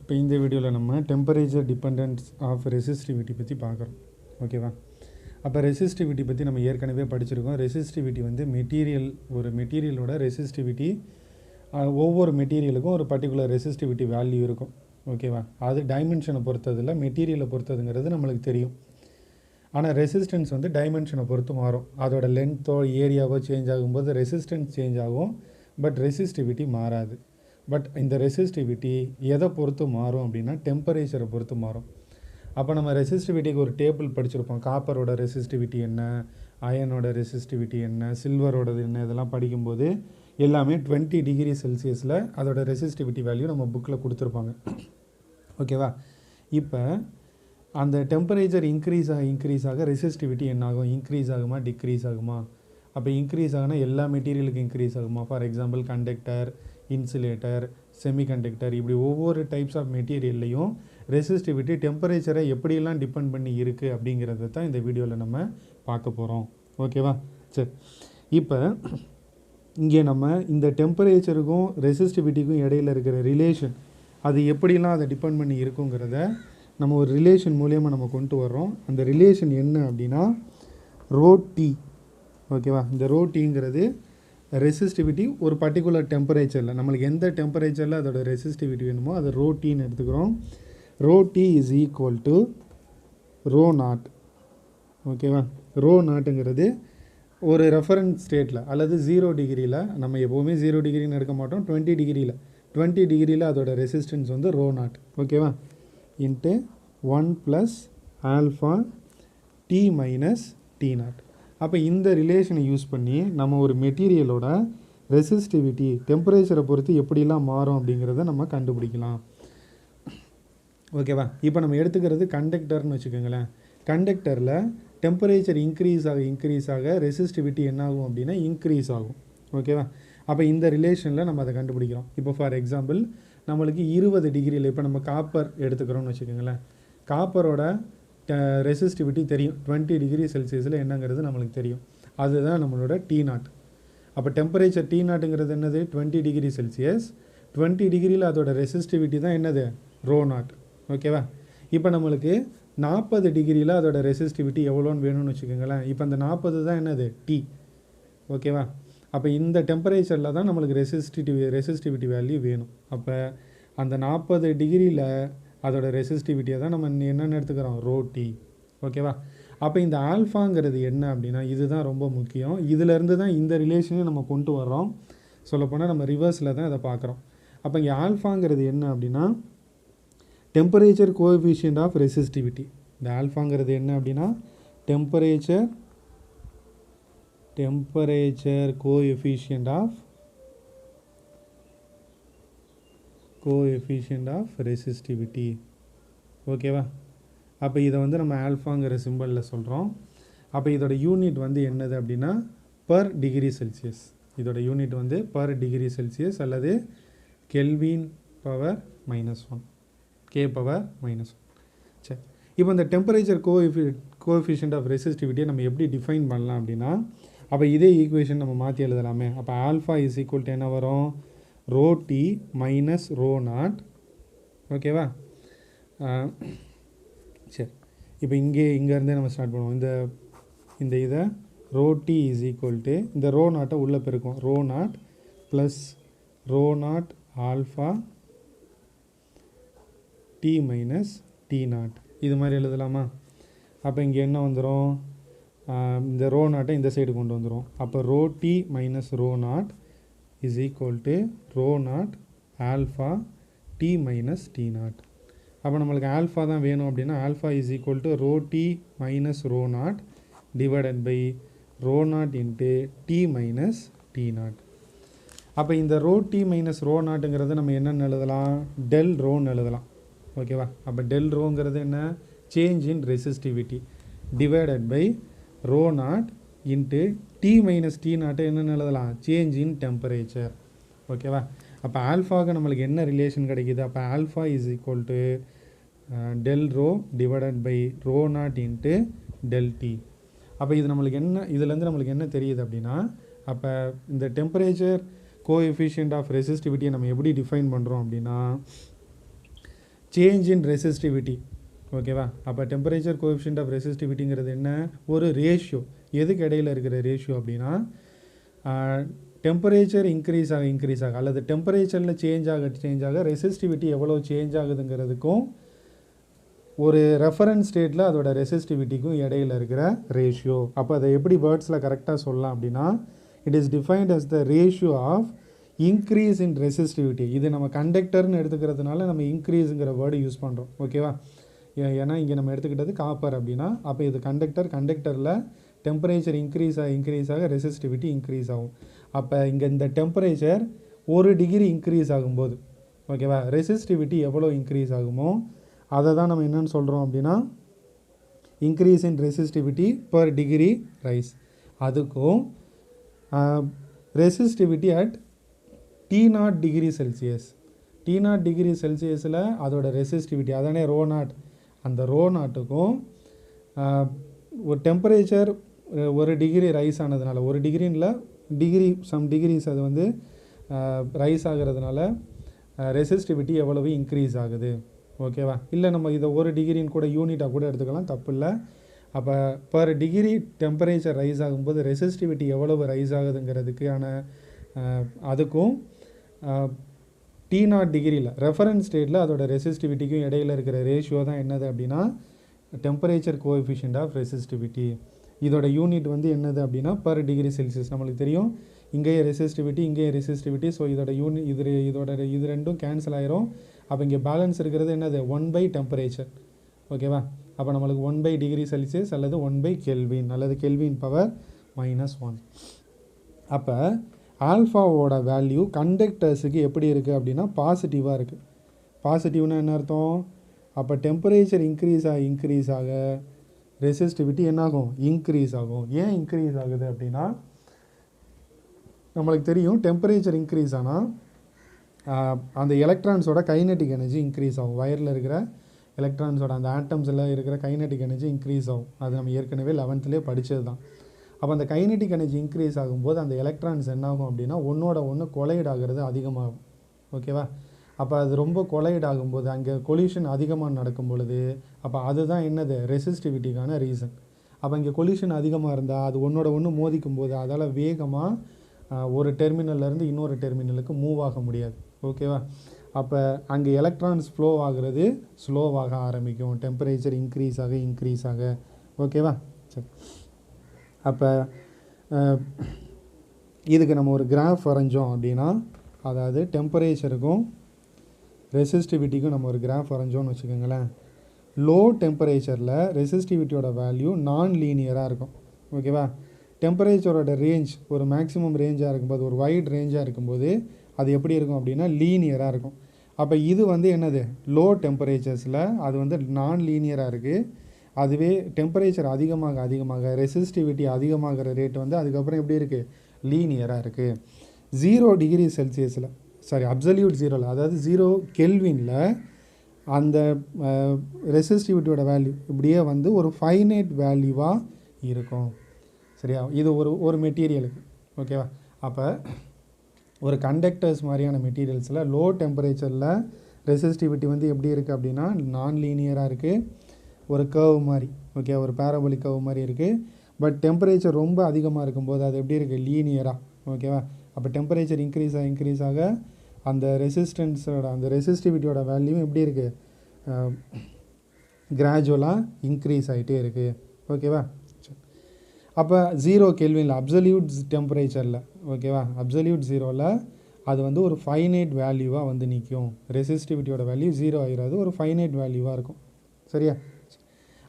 இப்போ இந்த வீடியோவில் நம்ம டெம்பரேச்சர் டிபெண்டன்ஸ் ஆஃப் ரெசிஸ்டிவிட்டி பற்றி பார்க்குறோம். ஓகேவா? அப்போ ரெசிஸ்டிவிட்டி பற்றி நம்ம ஏற்கனவே படிச்சிருக்கோம். ரெசிஸ்டிவிட்டி வந்து ஒரு மெட்டீரியலோட ரெசிஸ்டிவிட்டி ஒவ்வொரு மெட்டீரியலுக்கும் ஒரு பர்டிகுலர் ரெசிஸ்டிவிட்டி வேல்யூ இருக்கும். ஓகேவா? அது டைமென்ஷனை பொறுத்ததில்லை, மெட்டீரியலை பொறுத்ததுங்கிறது நம்மளுக்கு தெரியும். ஆனால் ரெசிஸ்டன்ஸ் வந்து டைமென்ஷனை பொறுத்து மாறும். அதோட லென்த்தோ ஏரியாவோ சேஞ்ச் ஆகும்போது ரெசிஸ்டன்ஸ் சேஞ்ச் ஆகும், பட் ரெசிஸ்டிவிட்டி மாறாது. பட் இந்த ரெசிஸ்டிவிட்டி எதை பொறுத்து மாறும் அப்படின்னா டெம்பரேச்சரை பொறுத்து மாறும். அப்போ நம்ம ரெசிஸ்டிவிட்டிக்கு ஒரு டேபிள் படிச்சிருப்போம். காப்பரோட ரெசிஸ்டிவிட்டி என்ன, அயனோட ரெசிஸ்டிவிட்டி என்ன, சில்வரோடது என்ன, இதெல்லாம் படிக்கும்போது எல்லாமே 20 டிகிரி செல்சியஸில் அதோட ரெசிஸ்டிவிட்டி வேல்யூ நம்ம புக்கில் கொடுத்துருப்பாங்க. ஓகேவா? இப்போ அந்த டெம்பரேச்சர் இன்க்ரீஸ் ஆக ரெசிஸ்டிவிட்டி என்ன ஆகும்? இன்க்ரீஸ் ஆகுமா, டிக்ரீஸ் ஆகுமா? அப்போ இன்க்ரீஸ் ஆகுனா எல்லா மெட்டீரியலுக்கும் இன்க்ரீஸ் ஆகுமா? For example conductor, insulator, semiconductor, இப்படி ஒவ்வொரு டைப்ஸ் ஆஃப் மெட்டீரியல்லையும் ரெசிஸ்டிவிட்டி டெம்பரேச்சரை எப்படியெல்லாம் டிபெண்ட் பண்ணி இருக்குது அப்படிங்கிறத தான் இந்த வீடியோவில் நம்ம பார்க்க போகிறோம். ஓகேவா? சரி, இப்போ இங்கே நம்ம இந்த டெம்பரேச்சருக்கும் ரெசிஸ்டிவிட்டிக்கும் இடையில் இருக்கிற ரிலேஷன் அது எப்படிலாம் அதை டிபெண்ட் பண்ணி இருக்குங்கிறத நம்ம ஒரு ரிலேஷன் மூலியமாக நம்ம கொண்டு வர்றோம். அந்த ரிலேஷன் என்ன அப்படின்னா ρT. ஓகேவா? இந்த ρTங்கிறது ரெசிஸ்டிவிட்டி ஒரு பர்டிகுலர் டெம்பரேச்சரில், நம்மளுக்கு எந்த டெம்பரேச்சரில் அதோட ரெசிஸ்டிவிட்டி வேணுமோ அதை ρTன்னு எடுத்துக்கிறோம். ρT is equal to ρ0. ஓகேவா? ρ0ங்கிறது ஒரு ரெஃபரன்ஸ் ஸ்டேட்டில் அல்லது 0 டிகிரியில், நம்ம எப்போவுமே 0 டிகிரின்னு எடுக்க மாட்டோம், 20 டிகிரியில் அதோட ரெசிஸ்டன்ஸ் வந்து ρ0. ஓகேவா? Into 1 + alpha T minus T0. அப்போ இந்த ரிலேஷனை யூஸ் பண்ணி நம்ம ஒரு மெட்டீரியலோட ரெசிஸ்டிவிட்டி டெம்பரேச்சரை பொறுத்து எப்படிலாம் மாறும் அப்படிங்கிறத நம்ம கண்டுபிடிக்கலாம். ஓகேவா? இப்போ நம்ம எடுத்துக்கிறது கண்டக்டர்னு வச்சுக்கோங்களேன். கண்டக்டரில் டெம்பரேச்சர் இன்க்ரீஸ் ஆக ரெசிஸ்டிவிட்டி என்ன ஆகும் அப்படின்னா இன்க்ரீஸ் ஆகும். ஓகேவா? அப்போ இந்த ரிலேஷனில் நம்ம அதை கண்டுபிடிக்கிறோம். இப்போ ஃபார் எக்ஸாம்பிள் நம்மளுக்கு 20 டிகிரியில் இப்போ நம்ம காப்பர் எடுத்துக்கிறோம்னு வச்சுக்கோங்களேன். காப்பரோட ரெசிஸ்டிவிட்டி தெரியும், 20 டிகிரி செல்சியஸில் என்னங்கிறது நம்மளுக்கு தெரியும். அதுதான் நம்மளோட T0. அப்போ டெம்பரேச்சர் T0ங்கிறது என்னது? 20 டிகிரி செல்சியஸ். 20 டிகிரியில் அதோட ரெசிஸ்டிவிட்டி தான் என்னது? ρ0. ஓகேவா? இப்போ நம்மளுக்கு 40 டிகிரியில் அதோட ரெசிஸ்டிவிட்டி எவ்வளோன்னு வேணும்னு வச்சுக்கோங்களேன். இப்போ அந்த 40 தான் என்னது? T. ஓகேவா? அப்போ இந்த டெம்பரேச்சரில் தான் நம்மளுக்கு ரெசிஸ்டிவிட்டி வேல்யூ வேணும். அப்போ அந்த 40 டிகிரியில் அதோட ரெசிஸ்டிவிட்டியை தான் நம்ம என்னென்னு எடுத்துக்கிறோம்? ρT. ஓகேவா? அப்போ இந்த ஆல்ஃபாங்கிறது என்ன அப்படின்னா இதுதான் ரொம்ப முக்கியம். இதிலேருந்து தான் இந்த ரிலேஷனை நம்ம கொண்டு வர்றோம். சொல்லப்போனால் நம்ம ரிவர்ஸில் தான் இதை பார்க்குறோம். அப்போ இங்கே ஆல்ஃபாங்கிறது என்ன அப்படின்னா டெம்பரேச்சர் கோஎஃபிஷியன்ட் ஆஃப் ரெசிஸ்டிவிட்டி. இந்த ஆல்ஃபாங்கிறது என்ன அப்படின்னா டெம்பரேச்சர் கோஎஃபிஷியன்ட் ஆஃப் ரெசிஸ்டிவிட்டி. ஓகேவா? அப்போ இதை வந்து நம்ம ஆல்ஃபாங்கிற சிம்பலில் சொல்கிறோம். அப்போ இதோட யூனிட் வந்து என்னது அப்படின்னா பர் டிகிரி செல்சியஸ். இதோட யூனிட் வந்து பர் டிகிரி செல்சியஸ் அல்லது கெல்வின் பவர் -1, K பவர் -1. சரி, இப்போ இந்த டெம்பரேச்சர் கோஎஃபிஷியன்ட் ஆஃப் ரெசிஸ்டிவிட்டியை நம்ம எப்படி டிஃபைன் பண்ணலாம் அப்படின்னா அப்போ இதே ஈக்குவேஷன் நம்ம மாற்றி எழுதலாமே. அப்போ ஆல்ஃபா இஸ் ஈக்குவல் டு என்ன வரும்? ρT minus ρ0. ஓகேவா? சரி, இப்போ இங்கேருந்தே நம்ம ஸ்டார்ட் பண்ணுவோம். இந்த இதை ρT இஸ் ஈக்குவல் டு இந்த ρ0 உள்ளே பெருக்கும். ρ0 plus ρ0 alpha T minus T0 இது மாதிரி எழுதலாமா? அப்போ இங்கே என்ன வந்துடும்? இந்த ρ0 இந்த சைடு கொண்டு வந்துடும். அப்போ ρT minus ρ0 is equal to ρ0 alpha T minus T0. அப்போ நம்மளுக்கு ஆல்ஃபா தான் வேணும் அப்படின்னா alpha is equal to ρT minus ρ0 divided by ρ0 into T minus T0. அப்போ இந்த ρT மைனஸ் ρ0ங்கிறது நம்ம என்னென்னு எழுதலாம்? டெல் ரோன்னு எழுதலாம். ஓகேவா? அப்போ டெல் ரோங்கிறது என்ன? Change in resistivity divided by ρ0 into T minus T0 என்னென்னு எழுதலாம்? Change in temperature. ஓகேவா? அப்போ ஆல்ஃபாவுக்கு நம்மளுக்கு என்ன ரிலேஷன் கிடைக்கிது? அப்போ alpha is equal to del rho divided by ρ0 into del T. அப்போ இது நம்மளுக்கு என்ன, இதுலேருந்து நம்மளுக்கு என்ன தெரியுது அப்படின்னா அப்போ இந்த டெம்பரேச்சர் கோஎஃபிஷியன்ட் ஆஃப் ரெசிஸ்டிவிட்டியை நம்ம எப்படி டிஃபைன் பண்ணுறோம் அப்படின்னா சேஞ்ச் இன் ரெசிஸ்டிவிட்டி. ஓகேவா? அப்போ டெம்பரேச்சர் கோஎஃபிஷியன்ட் ஆஃப் ரெசிஸ்டிவிட்டிங்கிறது என்ன? ஒரு ரேஷியோ. எதுக்கு இடையில இருக்கிற ரேஷியோ அப்படின்னா, டெம்பரேச்சர் இன்க்ரீஸ் ஆக அல்லது டெம்பரேச்சரில் சேஞ்ச் ஆக ரெசிஸ்டிவிட்டி எவ்வளோ சேஞ்ச் ஆகுதுங்கிறதுக்கும் ஒரு ரெஃபரன்ஸ் ஸ்டேட்டில் அதோட ரெசிஸ்டிவிட்டிக்கும் இடையில இருக்கிற ரேஷியோ. அப்போ அதை எப்படி வேர்ட்ஸில் கரெக்டாக சொல்லலாம் அப்படின்னா, it is defined as the ratio of increase in resistivity. இது நம்ம கண்டக்டர்னு எடுத்துக்கிறதுனால நம்ம இன்க்ரீஸுங்கிற வேர்டு யூஸ் பண்ணுறோம். ஓகேவா? ஏன்னா இங்கே நம்ம எடுத்துக்கிட்டது காப்பர் அப்படின்னா, அப்போ இது கண்டக்டரில் டெம்பரேச்சர் இன்க்ரீஸ் ஆக ரெசிஸ்டிவிட்டி இன்க்ரீஸ் ஆகும். அப்போ இங்கே இந்த டெம்பரேச்சர் 1 டிகிரி இன்க்ரீஸ் ஆகும்போது, ஓகேவா, ரெசிஸ்டிவிட்டி எவ்வளோ இன்க்ரீஸ் ஆகுமோ அதை தான் நம்ம என்னென்னு சொல்கிறோம் அப்படின்னா increase in resistivity per degree rise. அதுக்கும் resistivity at T0 degree Celsius. T0 degree செல்சியஸில் அதோட ரெசிஸ்டிவிட்டி அதானே ரோ நாட், அந்த ரோ நாட்டுக்கும் ஒரு டெம்பரேச்சர் 1 டிகிரி ரைஸ் ஆனதுனால, 1 டிகிரியில் சம் டிகிரிஸ் அது வந்து ரைஸ் ஆகிறதுனால ரெசிஸ்டிவிட்டி எவ்வளவு இன்க்ரீஸ் ஆகுது. ஓகேவா? இல்லை நம்ம இதை 1 டிகிரின்னு கூட யூனிட்டாக கூட எடுத்துக்கலாம், தப்பு இல்லை. அப்போ பர் டிகிரி டெம்பரேச்சர் ரைஸ் ஆகும்போது ரெசிஸ்டிவிட்டி எவ்வளவு ரைஸ் ஆகுதுங்கிறதுக்கான அதுக்கும் T0 டிகிரியில் ரெஃபரன்ஸ் ஸ்டேட்டில் அதோட ரெசிஸ்டிவிட்டிக்கும் இடையில இருக்கிற ரேஷியோ தான் என்னது அப்படின்னா டெம்பரேச்சர் கோஎஃபிஷியன்ட் ஆஃப் ரெசிஸ்டிவிட்டி. இதோட யூனிட் வந்து என்னது அப்படின்னா பர் டிகிரி செல்சியஸ். நம்மளுக்கு தெரியும் இங்கேயே ரெசிஸ்டிவிட்டி. ஸோ இதோட யூனிட் இது ரெண்டும் கேன்சல் ஆயிரும். அப்போ இங்கே பேலன்ஸ் இருக்கிறது என்னது 1 டெம்பரேச்சர். ஓகேவா? அப்போ நம்மளுக்கு 1 டிகிரி செல்சியஸ் அல்லது 1 கெல்வின் அல்லது கெல்வின் பவர் -1. அப்போ ஆல்ஃபாவோட வேல்யூ கண்டக்டர்ஸுக்கு எப்படி இருக்குது அப்படின்னா பாசிட்டிவாக இருக்குது. பாசிட்டிவ்னா என்ன அர்த்தம்? அப்போ டெம்பரேச்சர் இன்க்ரீஸ் ஆக ரெசிஸ்டிவிட்டி என்னாகும்? இன்க்ரீஸ் ஆகும். ஏன் இன்க்ரீஸ் ஆகுது அப்படின்னா நம்மளுக்கு தெரியும் டெம்பரேச்சர் இன்க்ரீஸ் ஆனால் அந்த எலக்ட்ரான்ஸோட கைனெட்டிக் எனர்ஜி இன்க்ரீஸ் ஆகும். வயரில் இருக்கிற எலக்ட்ரான்ஸோட அந்த ஆட்டம்ஸில் இருக்கிற கைனெட்டிக் எனர்ஜி இன்க்ரீஸ் ஆகும். அது நம்ம ஏற்கனவே 11th படித்தது தான். அப்போ அந்த கைனெட்டிக் எனர்ஜி இன்க்ரீஸ் ஆகும்போது அந்த எலக்ட்ரான்ஸ் என்னாகும் அப்படின்னா ஒன்று கொலைட் ஆகிறது அதிகமாகும். ஓகேவா? அப்போ அது ரொம்ப கொலைட் ஆகும்போது அங்கே கொலிஷன் அதிகமாக நடக்கும் பொழுது அப்போ அதுதான் என்னது ரெசிஸ்டிவிட்டிக்கான ரீசன். அப்போ இங்கே கொலிஷன் அதிகமாக இருந்தால் அது ஒன்று மோதிக்கும் போது அதால் வேகமாக ஒரு டெர்மினல்லேருந்து இன்னொரு டெர்மினலுக்கு மூவ் ஆக முடியாது. ஓகேவா? அப்போ அங்கே எலக்ட்ரான்ஸ் ஃப்ளோ ஆகிறது ஸ்லோவாக ஆரம்பிக்கும், டெம்பரேச்சர் இன்க்ரீஸ் ஆக. ஓகேவா? சரி. அப்போ இதுக்கு நம்ம ஒரு கிராஃப் வரைஞ்சோம் அப்படின்னா, அதாவது டெம்பரேச்சருக்கும் ரெசிஸ்டிவிட்டிக்கும் நம்ம ஒரு கிராஃப் வரைஞ்சோன்னு வச்சுக்கோங்களேன். லோ டெம்பரேச்சரில் ரெசிஸ்டிவிட்டியோட வேல்யூ நான் லீனியராக இருக்கும். ஓகேவா? டெம்பரேச்சரோட ரேஞ்ச் ஒரு மேக்ஸிமம் ரேஞ்சாக இருக்கும்போது, ஒரு வைட் ரேஞ்சாக இருக்கும்போது அது எப்படி இருக்கும் அப்படின்னா லீனியராக இருக்கும். அப்போ இது வந்து என்னது லோ டெம்பரேச்சர்ஸில் அது வந்து நான் லீனியராக இருக்குது. அதுவே டெம்பரேச்சர் அதிகமாக ரெசிஸ்டிவிட்டி அதிகமாகிற ரேட் வந்து அதுக்கப்புறம் எப்படி இருக்குது? லீனியராக இருக்குது. 0 டிகிரி செல்சியஸில் அப்சல்யூட் 0, அதாவது 0 கெல்வினில் அந்த ரெசிஸ்டிவிட்டியோட வேல்யூ இப்படியே வந்து ஒரு ஃபைனைட் வேல்யூவாக இருக்கும். சரியா? இது ஒரு மெட்டீரியலுக்கு. ஓகேவா? அப்போ ஒரு கண்டக்டர்ஸ் மாதிரியான மெட்டீரியல்ஸில் லோ டெம்பரேச்சரில் ரெசிஸ்டிவிட்டி வந்து எப்படி இருக்குது அப்படின்னா நான் லீனியராக இருக்குது, ஒரு கர்வ் மாதிரி. ஓகே, ஒரு பேரபோலிக் கர்வ் மாதிரி இருக்குது. பட் டெம்பரேச்சர் ரொம்ப அதிகமாக இருக்கும்போது அது எப்படி இருக்குது? லீனியராக. ஓகேவா? அப்போ டெம்பரேச்சர் இன்க்ரீஸ் ஆக அந்த ரெசிஸ்டிவிட்டியோட வேல்யூ எப்படி இருக்குது? கிராஜுவலாக இன்க்ரீஸ் ஆகிட்டே இருக்குது. ஓகேவா? அப்போ 0 கெல்வினில் அப்சல்யூட் டெம்பரேச்சரில், ஓகேவா, அப்சல்யூட் 0ல் அது வந்து ஒரு ஃபைனைட் வேல்யூவாக வந்து நிற்கும். ரெசிஸ்டிவிட்டியோட வேல்யூ 0 ஆகிடாது, ஒரு ஃபைனைட் வேல்யூவாக இருக்கும். சரியா?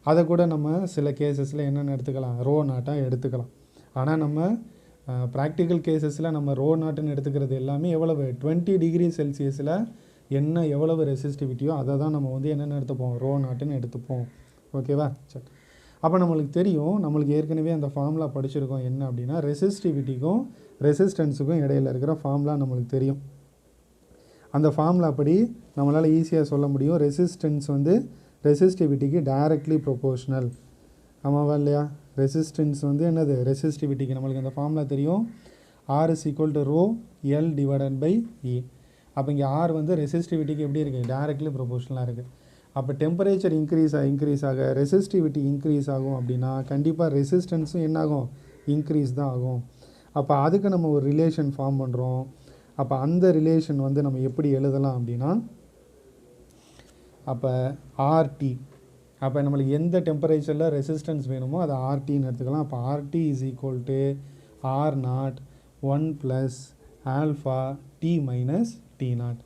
அதை கூட நம்ம சில கேசஸில் என்னென்னு எடுத்துக்கலாம்? ரோ நாட்டாக எடுத்துக்கலாம். ஆனால் நம்ம ப்ராக்டிக்கல் கேசஸில் நம்ம ரோ நாட்டுன்னு எடுத்துக்கிறது எல்லாமே எவ்வளவு 20 டிகிரி செல்சியஸில் எவ்வளவு ரெசிஸ்டிவிட்டியோ அதை தான் நம்ம வந்து என்னென்னு எடுத்துப்போம்? ரோ நாட்டுன்னு எடுத்துப்போம். ஓகேவா? சரி. அப்போ நம்மளுக்கு தெரியும், நம்மளுக்கு ஏற்கனவே அந்த ஃபார்முலா படிச்சிருக்கோம். என்ன அப்படின்னா ரெசிஸ்டிவிட்டிக்கும் ரெசிஸ்டன்ஸுக்கும் இடையில் இருக்கிற ஃபார்முலா நம்மளுக்கு தெரியும். அந்த ஃபார்முலா படி நம்மளால் ஈஸியாக சொல்ல முடியும். ரெசிஸ்டன்ஸ் வந்து ரெசிஸ்டிவிட்டிக்கு டைரக்ட்லி ப்ரொபோர்ஷனல். ஆமாவா இல்லையா? ரெசிஸ்டன்ஸ் வந்து என்னது? ரெசிஸ்டிவிட்டிக்கு நம்மளுக்கு அந்த ஃபார்முலா தெரியும். R = ρ L/E. அப்போ இங்கே R வந்து ரெசிஸ்டிவிட்டிக்கு எப்படி இருக்குது? டைரக்ட்லி ப்ரொபோர்ஷனலாக இருக்குது. அப்போ டெம்பரேச்சர் இன்க்ரீஸ் ஆக ரெசிஸ்டிவிட்டி இன்க்ரீஸ் ஆகும் அப்படின்னா கண்டிப்பாக ரெசிஸ்டன்ஸும் என்னாகும், இன்க்ரீஸ் தான் ஆகும். அப்போ அதுக்கு நம்ம ஒரு ரிலேஷன் ஃபார்ம் பண்ணுறோம். அப்போ அந்த ரிலேஷன் வந்து நம்ம எப்படி எழுதலாம் அப்படின்னா, அப்போ ஆர்டி, அப்போ நம்மளுக்கு எந்த டெம்பரேச்சரில் ரெசிஸ்டன்ஸ் வேணுமோ அதை ஆர்டின்னு எடுத்துக்கலாம். அப்போ R T is equal to R0 1 + alpha T - T0.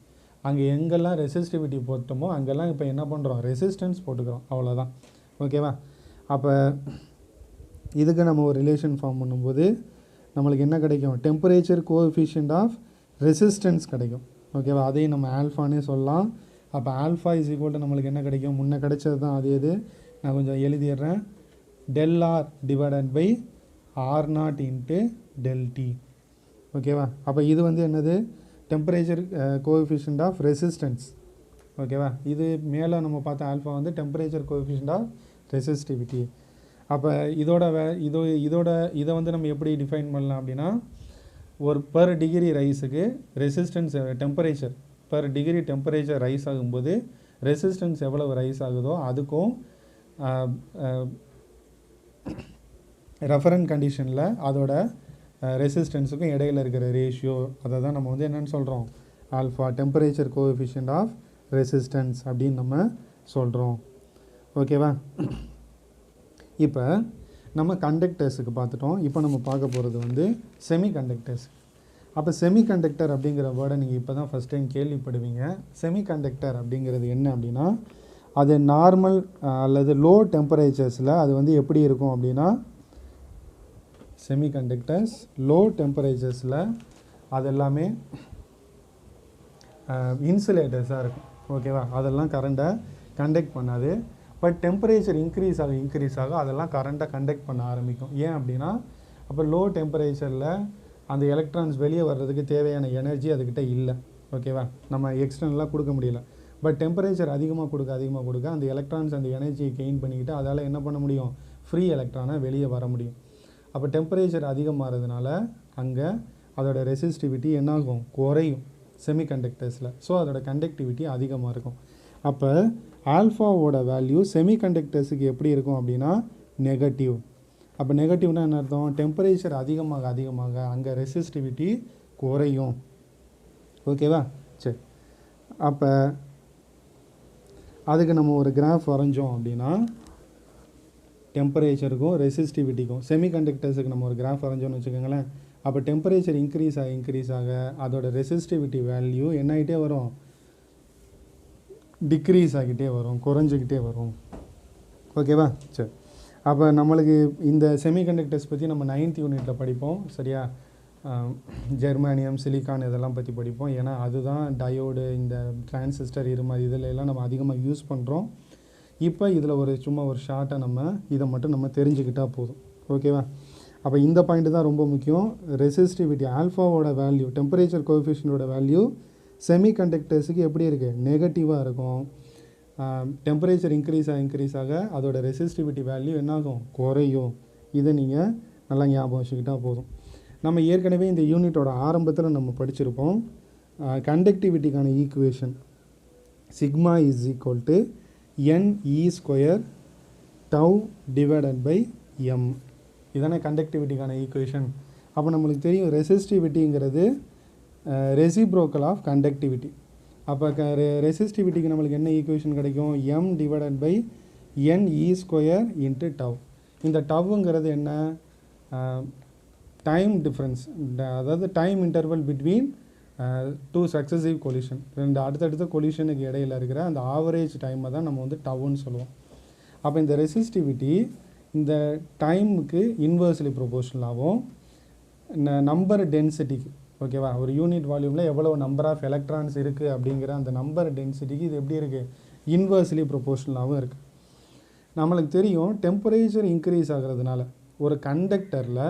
அங்கே எங்கெல்லாம் ரெசிஸ்டிவிட்டி போட்டோமோ அங்கெல்லாம் இப்போ என்ன பண்ணுறோம், ரெசிஸ்டன்ஸ் போட்டுக்கிறோம், அவ்வளோதான். ஓகேவா? அப்போ இதுக்கு நம்ம ஒரு ரிலேஷன் ஃபார்ம் பண்ணும்போது நம்மளுக்கு என்ன கிடைக்கும், டெம்பரேச்சர் கோஎஃபிஷியன்ட் ஆஃப் ரெசிஸ்டன்ஸ் கிடைக்கும். ஓகேவா? அதையும் நம்ம ஆல்ஃபானே சொல்லலாம். அப்போ ஆல்ஃபா இஸ் ஈக்குவல் டு நம்மளுக்கு என்ன கிடைக்கும், முன்னே கிடைச்சது தான் அது எது, நான் கொஞ்சம் எழுதிடுறேன். ΔR / R0 × ΔT. ஓகேவா? அப்போ இது வந்து என்னது, டெம்பரேச்சர் கோஎஃபிஷியன்ட் ஆஃப் ரெசிஸ்டன்ஸ். ஓகேவா? இது மேலே நம்ம பார்த்த ஆல்ஃபா வந்து டெம்பரேச்சர் கோஎஃபிஷியன்ட் ஆஃப் ரெசிஸ்டிவிட்டி. அப்போ இதை வந்து நம்ம எப்படி டிஃபைன் பண்ணலாம் அப்படின்னா, ஒரு பர் டிகிரி ரைஸுக்கு resistance temperature per degree temperature rise ஆகும்போது ரெசிஸ்டன்ஸ் எவ்வளவு ரைஸ் ஆகுதோ அதுக்கும் ரெஃபரன்ஸ் கண்டிஷனில் அதோட ரெசிஸ்டன்ஸுக்கும் இடையில் இருக்கிற ரேஷியோ, அதை தான் நம்ம வந்து என்னென்னு சொல்கிறோம், alpha temperature coefficient of resistance அப்படின்னு நம்ம சொல்கிறோம். ஓகேவா? இப்போ நம்ம கண்டக்டர்ஸுக்கு பார்த்துட்டோம். இப்போ நம்ம பார்க்க போகிறது வந்து செமிகண்டக்டர்ஸ். அப்போ செமிகண்டக்டர் அப்படிங்கிற வேர்டை நீங்கள் இப்போ தான் ஃபஸ்ட் டைம் கேள்விப்படுவீங்க. செமிகண்டக்டர் அப்படிங்கிறது என்ன அப்படின்னா, அது நார்மல் அல்லது லோ டெம்பரேச்சர்ஸில் அது வந்து எப்படி இருக்கும் அப்படின்னா, செமிகண்டக்டர்ஸ் லோ டெம்பரேச்சர்ஸில் அது எல்லாமே இன்சுலேட்டர்ஸாக இருக்கும். ஓகேவா? அதெல்லாம் கரண்ட்டை கண்டக்ட் பண்ணாது. பட் டெம்பரேச்சர் இன்க்ரீஸ் ஆக அதெல்லாம் கரண்ட்டை கண்டக்ட் பண்ண ஆரம்பிக்கும். ஏன் அப்படின்னா, அப்போ லோ டெம்பரேச்சரில் அந்த எலக்ட்ரான்ஸ் வெளியே வர்றதுக்கு தேவையான எனர்ஜி அதுக்கிட்ட இல்லை. ஓகேவா? நம்ம எக்ஸ்டர்னலாக கொடுக்க முடியல. பட் டெம்பரேச்சர் அதிகமாக கொடுக்க அந்த எலக்ட்ரான்ஸ் அந்த எனர்ஜியை கெயின் பண்ணிக்கிட்டு அதால் என்ன பண்ண முடியும், ஃப்ரீ எலக்ட்ரானை வெளியே வர முடியும். அப்போ டெம்பரேச்சர் அதிகமாகிறதுனால அங்கே அதோட ரெசிஸ்டிவிட்டி என்னாகும், குறையும் செமிகண்டக்டர்ஸில். ஸோ அதோட கண்டக்டிவிட்டி அதிகமாக இருக்கும். அப்போ ஆல்ஃபாவோட வேல்யூ செமிகண்டக்டர்ஸுக்கு எப்படி இருக்கும் அப்படின்னா நெகட்டிவ். அப்போ நெகட்டிவ்னா என்ன அர்த்தம், டெம்பரேச்சர் அதிகமாக அங்கே ரெசிஸ்டிவிட்டி குறையும். ஓகேவா? சரி, அப்போ அதுக்கு நம்ம ஒரு கிராஃப் வரைஞ்சோம் அப்படின்னா, டெம்பரேச்சருக்கும் ரெசிஸ்டிவிட்டிக்கும் செமிகண்டக்டர்ஸுக்கு நம்ம ஒரு கிராஃப் வரைஞ்சோன்னு வச்சுக்கோங்களேன். அப்போ டெம்பரேச்சர் இன்க்ரீஸ் ஆக அதோட ரெசிஸ்டிவிட்டி வேல்யூ என்ன ஆகிட்டே வரும், டிக்ரீஸ் ஆகிட்டே வரும், குறைஞ்சிக்கிட்டே வரும். ஓகேவா? சரி, அப்போ நம்மளுக்கு இந்த செமிகண்டக்டர்ஸ் பற்றி நம்ம 9th யூனிட்டில் படிப்போம். சரியா? ஜெர்மானியம், சிலிக்கான் இதெல்லாம் பற்றி படிப்போம். ஏன்னா அதுதான் டயோடு, இந்த டிரான்சிஸ்டர், இருமல் இதில் எல்லாம் நம்ம அதிகமாக யூஸ் பண்ணுறோம். இப்போ இதில் சும்மா ஒரு ஷார்ட்டாக நம்ம இதை மட்டும் நம்ம தெரிஞ்சுக்கிட்டால் போதும். ஓகேவா? அப்போ இந்த பாயிண்ட் தான் ரொம்ப முக்கியம். ரெசிஸ்டிவிட்டி ஆல்ஃபாவோட வேல்யூ, டெம்பரேச்சர் கோஎஃபிஷியன்ட்டோட வேல்யூ செமிகண்டக்டர்ஸுக்கு எப்படி இருக்குது, நெகட்டிவாக இருக்கும். டெம்பரேச்சர் இன்க்ரீஸ் ஆக அதோட ரெசிஸ்டிவிட்டி வேல்யூ என்னாகும், குறையும். இதை நீங்கள் நல்லா ஞாபகம் வச்சுக்கிட்டால் போதும். நம்ம ஏற்கனவே இந்த யூனிட்டோட ஆரம்பத்தில் நம்ம படிச்சிருப்போம். கண்டக்டிவிட்டிக்கான equation sigma is equal to NE² τ/m. இதானே கண்டக்டிவிட்டிக்கான ஈக்குவேஷன். அப்போ நம்மளுக்கு தெரியும் ரெசிஸ்டிவிட்டிங்கிறது ரெசிப்ரோக்கல் ஆஃப் கண்டக்டிவிட்டி. அப்போ ரெசிஸ்டிவிட்டிக்கு நம்மளுக்கு என்ன ஈக்குவேஷன் கிடைக்கும், m/NE² × τ. இந்த டவ்ங்கிறது என்ன, டைம் டிஃப்ரென்ஸ், அதாவது time interval between 2 successive collision, 2 அடுத்தடுத்த கொலிஷனுக்கு இடையில் இருக்கிற அந்த ஆவரேஜ் டைமை தான் நம்ம வந்து டவ்னு சொல்லுவோம். அப்போ இந்த ரெசிஸ்டிவிட்டி இந்த டைமுக்கு இன்வெர்ஸ்லி ப்ரொபோஷனலாகவும் நம்பர் டென்சிட்டிக்கு, ஓகேவா, ஒரு யூனிட் வால்யூமில் எவ்வளோ நம்பர் ஆஃப் எலக்ட்ரான்ஸ் இருக்குது அப்படிங்கிற அந்த நம்பர் டென்சிட்டிக்கு இது எப்படி இருக்குது, இன்வெர்ஸ்லி ப்ரொபோஷனலாகவும் இருக்குது. நம்மளுக்கு தெரியும் டெம்பரேச்சர் இன்க்ரீஸ் ஆகிறதுனால ஒரு கண்டக்டரில்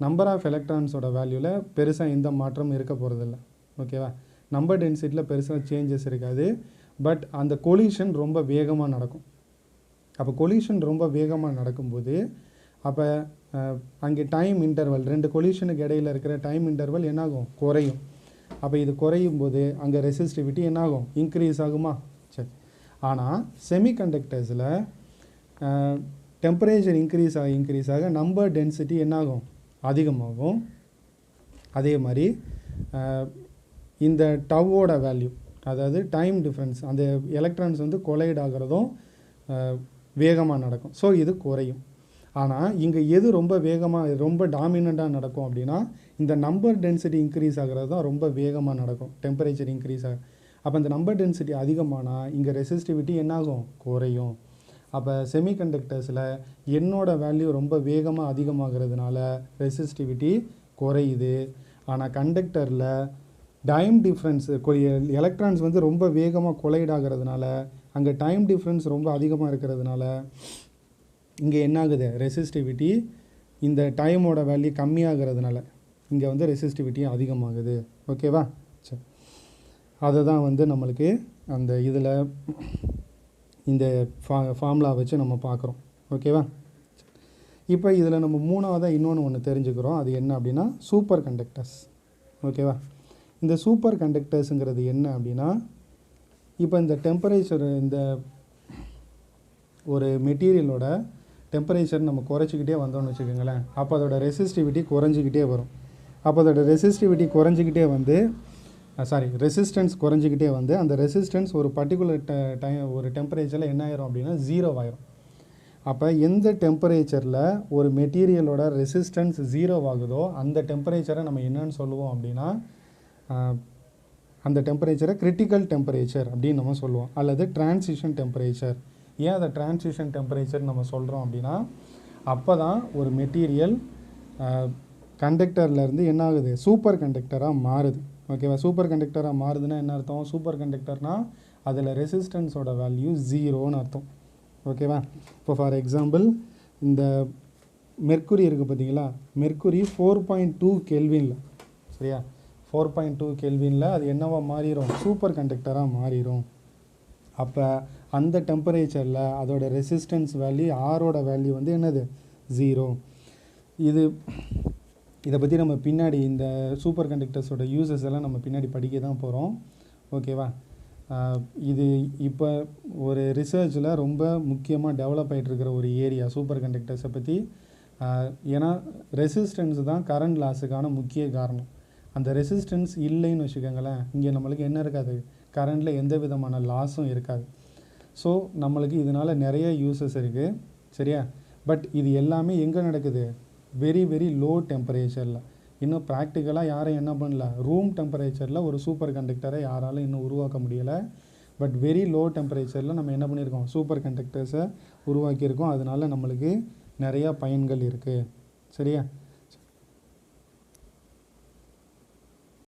நம்பர் ஆஃப் எலக்ட்ரான்ஸோட வேல்யூவில் பெருசாக எந்த மாற்றமும் இருக்க போகிறதில்ல. ஓகேவா? நம்பர் டென்சிட்டியில் பெருசாக சேஞ்சஸ் இருக்காது. பட் அந்த கொலிஷன் ரொம்ப வேகமாக நடக்கும். அப்போ கொலிஷன் ரொம்ப வேகமாக நடக்கும்போது அப்போ அங்கே டைம் இன்டர்வல், 2 கொலிஷனுக்கு இடையில் இருக்கிற டைம் இன்டர்வல் என்னாகும், குறையும். அப்போ இது குறையும் போது அங்கே ரெசிஸ்டிவிட்டி என்னாகும், இன்க்ரீஸ் ஆகுமா? சரி, ஆனால் செமிகண்டக்டர்ஸில் டெம்பரேச்சர் இன்க்ரீஸ் ஆக நம்பர் டென்சிட்டி என்னாகும், அதிகமாகும். அதே மாதிரி இந்த டவ்வோட வேல்யூ, அதாவது டைம் டிஃப்ரென்ஸ், அந்த எலக்ட்ரான்ஸ் வந்து கொலைட் ஆகிறதும் வேகமாக நடக்கும். ஸோ இது குறையும். ஆனால் இங்கே எது ரொம்ப வேகமாக ரொம்ப டாமினண்ட்டாக நடக்கும் அப்படின்னா இந்த நம்பர் டென்சிட்டி இன்க்ரீஸ் ஆகிறது தான் ரொம்ப வேகமாக நடக்கும், டெம்பரேச்சர் இன்க்ரீஸ் ஆகும். அப்போ இந்த நம்பர் டென்சிட்டி அதிகமானால் இங்கே ரெசிஸ்டிவிட்டி என்னாகும், குறையும். அப்போ செமிகண்டக்டர்ஸில் என்னோட வேல்யூ ரொம்ப வேகமாக அதிகமாகிறதுனால ரெசிஸ்டிவிட்டி குறையுது. ஆனால் கண்டக்டரில் டைம் டிஃப்ரென்ஸ், எலக்ட்ரான்ஸ் வந்து ரொம்ப வேகமாக கொலைட் ஆகிறதுனால அங்கே டைம் டிஃப்ரென்ஸ் ரொம்ப அதிகமாக இருக்கிறதுனால இங்கே என்னாகுது, ரெசிஸ்டிவிட்டி இந்த டைமோட வேல்யூ கம்மியாகிறதுனால இங்கே வந்து ரெசிஸ்டிவிட்டி அதிகமாகுது. ஓகேவா? சரி, அதை தான் வந்து நம்மளுக்கு அந்த இதில் இந்த ஃபார்முலா வச்சு நம்ம பார்க்குறோம். ஓகேவா? இப்போ இதில் நம்ம மூணாவதாக இன்னொன்று தெரிஞ்சுக்கிறோம். அது என்ன அப்படின்னா சூப்பர் கண்டக்டர்ஸ். ஓகேவா? இந்த சூப்பர் கண்டக்டர்ஸுங்கிறது என்ன அப்படின்னா, இப்போ இந்த டெம்பரேச்சர், இந்த ஒரு மெட்டீரியலோட டெம்பரேச்சர் நம்ம குறைச்சிக்கிட்டே வந்தோம்னு வச்சுக்கோங்களேன், அப்போ அதோட ரெசிஸ்டிவிட்டி குறைஞ்சிக்கிட்டே வரும். அப்போ அதோட ரெசிஸ்டிவிட்டி குறைஞ்சிக்கிட்டே வந்து ரெசிஸ்டன்ஸ் குறைஞ்சிக்கிட்டே வந்து அந்த ரெசிஸ்டன்ஸ் ஒரு பர்டிகுலர் ஒரு டெம்பரேச்சரில் என்ன ஆயிரும் அப்படின்னா 0 ஆயிரும். அப்போ எந்த டெம்பரேச்சரில் ஒரு மெட்டீரியலோட ரெசிஸ்டன்ஸ் 0 ஆகுதோ அந்த டெம்பரேச்சரை நம்ம என்னன்னு சொல்லுவோம் அப்படின்னா, அந்த டெம்பரேச்சரை கிரிட்டிக்கல் டெம்பரேச்சர் அப்படின்னு நம்ம சொல்லுவோம், அல்லது டிரான்சிஷன் டெம்பரேச்சர். ஏன் அதை டிரான்சிஷன் டெம்பரேச்சர் நம்ம சொல்கிறோம் அப்படின்னா, அப்போ தான் ஒரு மெட்டீரியல் கண்டக்டர்லேருந்து என்ன ஆகுது, சூப்பர் கண்டக்டராக மாறுது. ஓகேவா? சூப்பர் கண்டக்டராக மாறுதுன்னா என்ன அர்த்தம், சூப்பர் கண்டக்டர்னால் அதில் ரெசிஸ்டன்ஸோட வேல்யூ 0ன்னு அர்த்தம். ஓகேவா? இப்போ ஃபார் எக்ஸாம்பிள் இந்த மெர்க்குரி இருக்குது பார்த்தீங்களா, மெர்க்குரி 4.2 கெல்வினில், சரியா, 4.2 கெல்வினில் அது என்னவா மாறிடும், சூப்பர் கண்டக்டராக மாறிடும். அப்போ அந்த டெம்பரேச்சரில் அதோட ரெசிஸ்டன்ஸ் வேல்யூ ஆரோட வேல்யூ வந்து என்னது, 0. இதை பற்றி நம்ம பின்னாடி இந்த சூப்பர் கண்டக்டர்ஸோட யூசஸ் எல்லாம் நம்ம பின்னாடி படிக்க தான் போகிறோம். ஓகேவா? இது இப்போ ஒரு ரிசர்ச்சில் ரொம்ப முக்கியமாக டெவலப் ஆகிட்டுருக்கிற ஒரு ஏரியா சூப்பர் கண்டக்டர்ஸை பற்றி. ஏன்னா ரெசிஸ்டன்ஸ் தான் கரண்ட் லாஸுக்கான முக்கிய காரணம். அந்த ரெசிஸ்டன்ஸ் இல்லைன்னு வச்சுக்கோங்களேன், இங்கே நம்மளுக்கு என்ன இருக்காது, கரண்டில் எந்த விதமான லாஸும் இருக்காது. ஸோ நம்மளுக்கு இதனால் நிறைய யூசஸ் இருக்குது, சரியா. பட் இது எல்லாமே எங்கே நடக்குது, வெரி வெரி லோ டெம்பரேச்சரில். இன்னும் ப்ராக்டிக்கலாக யாரும் என்ன பண்ணல, ரூம் டெம்பரேச்சரில் ஒரு சூப்பர் கண்டக்டரை யாராலும் இன்னும் உருவாக்க முடியலை. பட் வெரி லோ டெம்பரேச்சரில் நம்ம என்ன பண்ணியிருக்கோம், சூப்பர் கண்டக்டர்ஸை உருவாக்கியிருக்கோம். அதனால் நம்மளுக்கு நிறையா பயன்கள் இருக்குது, சரியா.